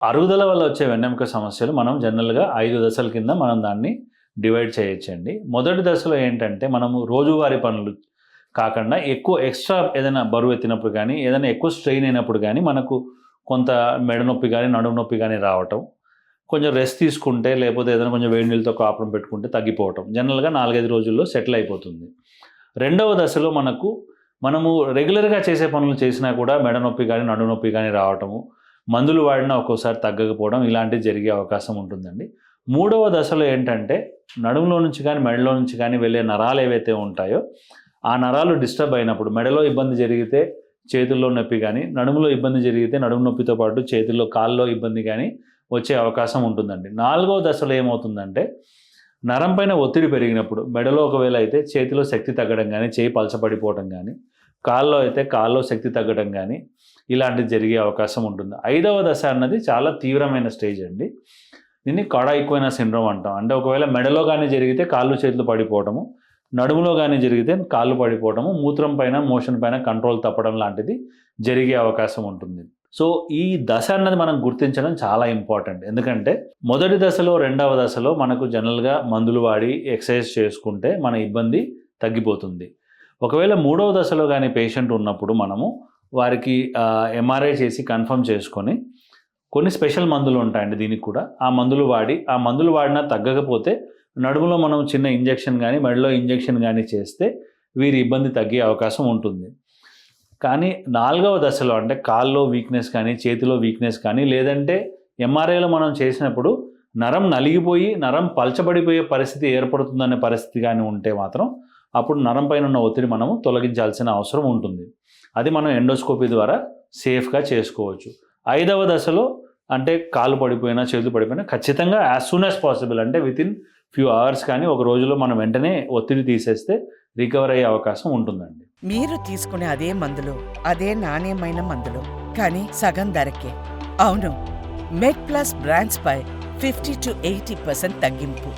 అరుగుదల వల్ల వచ్చే వెన్నెముక సమస్యలు మనం జనరల్‌గా 5 దశల కింద మనం దాన్ని డివైడ్ చేయొచ్చండి. మొదటి దశలో ఏంటంటే, మనము రోజువారీ పనులు కాకుండా ఎక్కువ ఎక్స్‌ట్రా ఏదైనా బరువెత్తినప్పుడు గానీ, ఏదైనా ఎక్కువ స్ట్రెయిన్ అయినప్పుడు గానీ, మనకు కొంత మెడ నొప్పి గానీ, నడుము నొప్పి గానీ రావటం. కొంచెం రెస్ట్ తీసుకుంటే, లేపోతే ఏదైనా కొంచెం వేడి నీళ్ళతో కాపురం పెట్టుకుంటే తగ్గిపోవటం. జనరల్‌గా 4, 5 రోజుల్లో సెటిల్ అయిపోతుంది. రెండవ దశలో మనము రెగ్యులర్‌గా చేసే పనులు చేసినా కూడా మెడ నొప్పి గానీ, నడుము నొప్పి గానీ రావటము, మందులు వాడినా ఒక్కోసారి తగ్గకపోవడం ఇలాంటివి జరిగే అవకాశం ఉంటుందండి. మూడవ దశలో ఏంటంటే, నడుములో నుంచి కానీ, మెడలో నుంచి కానీ వెళ్ళే నరాలు ఏవైతే ఉంటాయో, ఆ నరాలు డిస్టర్బ్ అయినప్పుడు మెడలో ఇబ్బంది జరిగితే చేతుల్లో నొప్పి గానీ, నడుములో ఇబ్బంది జరిగితే నడుము నొప్పితో పాటు చేతుల్లో, కాళ్ళలో ఇబ్బంది గానీ వచ్చే అవకాశం ఉంటుందండి. నాలుగవ దశలో ఏమవుతుందంటే, నరం పైన ఒత్తిడి పెరిగినప్పుడు మెడలో ఒకవేళ అయితే చేతిలో శక్తి తగ్గడం గానీ, చేయి పలచబడిపోవడం గానీ, కాళ్ళలో అయితే కాళ్ళలో శక్తి తగ్గడం గానీ, ఇలాంటిది జరిగే అవకాశం ఉంటుంది. ఐదవ దశ అన్నది చాలా తీవ్రమైన స్టేజ్ అండి. దీన్ని కడా ఈక్వైనా సిండ్రోమ్ అంటాం. అంటే ఒకవేళ మెడలో గానీ జరిగితే కాళ్ళు చేతులు పడిపోవటము, నడుములో గానీ జరిగితే కాళ్ళు పడిపోవటము, మూత్రం పైన, మోషన్ పైన కంట్రోల్ తప్పడం లాంటిది జరిగే అవకాశం ఉంటుంది. సో, ఈ దశ అన్నది మనం గుర్తించడం చాలా ఇంపార్టెంట్. ఎందుకంటే, మొదటి దశలో, రెండవ దశలో మనకు జనరల్‌గా మందులు వాడి ఎక్సర్సైజ్ చేసుకుంటే మన ఇబ్బంది తగ్గిపోతుంది. ఒకవేళ మూడవ దశలో గానీ పేషెంట్ ఉన్నప్పుడు మనము వారికి ఎంఆర్ఐ చేసి కన్ఫర్మ్ చేసుకొని, కొన్ని స్పెషల్ మందులు ఉంటాయండి దీనికి కూడా. ఆ మందులు వాడినా తగ్గకపోతే నడుములో మనం చిన్న ఇంజెక్షన్ గానీ, మెడలో ఇంజెక్షన్ గానీ చేస్తే వీరి ఇబ్బంది తగ్గే అవకాశం ఉంటుంది. కానీ 4వ దశలో అంటే కాల్లో వీక్‌నెస్ కానీ, చేతిలో వీక్‌నెస్ కానీ, లేదంటే ఎంఆర్ఐలో మనం చేసినప్పుడు నరం నలిగిపోయి, నరం పలచబడిపోయే పరిస్థితి ఏర్పడుతుందనే పరిస్థితి గానీ ఉంటే మాత్రం, అప్పుడు నరం పైన ఉన్న ఒత్తిడి మనము తొలగించాల్సిన అవసరం ఉంటుంది. అది మనం ఎండోస్కోపీ ద్వారా సేఫ్‌గా చేసుకోవచ్చు. 5వ దశలో అంటే కాళ్ళు పడిపోయినా, చేతులు పడిపోయినా ఖచ్చితంగా యాజ్ సూన్ యాజ్ పాసిబుల్ అంటే వితిన్ ఫ్యూ అవర్స్ కానీ, ఒక రోజులో మనం వెంటనే ఒత్తిడి తీసేస్తే రికవర్ అయ్యే అవకాశం ఉంటుందండి. మీరు తీసుకునే అదే మందులు, అదే నాణ్యమైన మందులు, కానీ సగం ధరకే. అవును, మెడ్ ప్లస్ బ్రాండ్స్ పై 50-80% తగ్గింపు.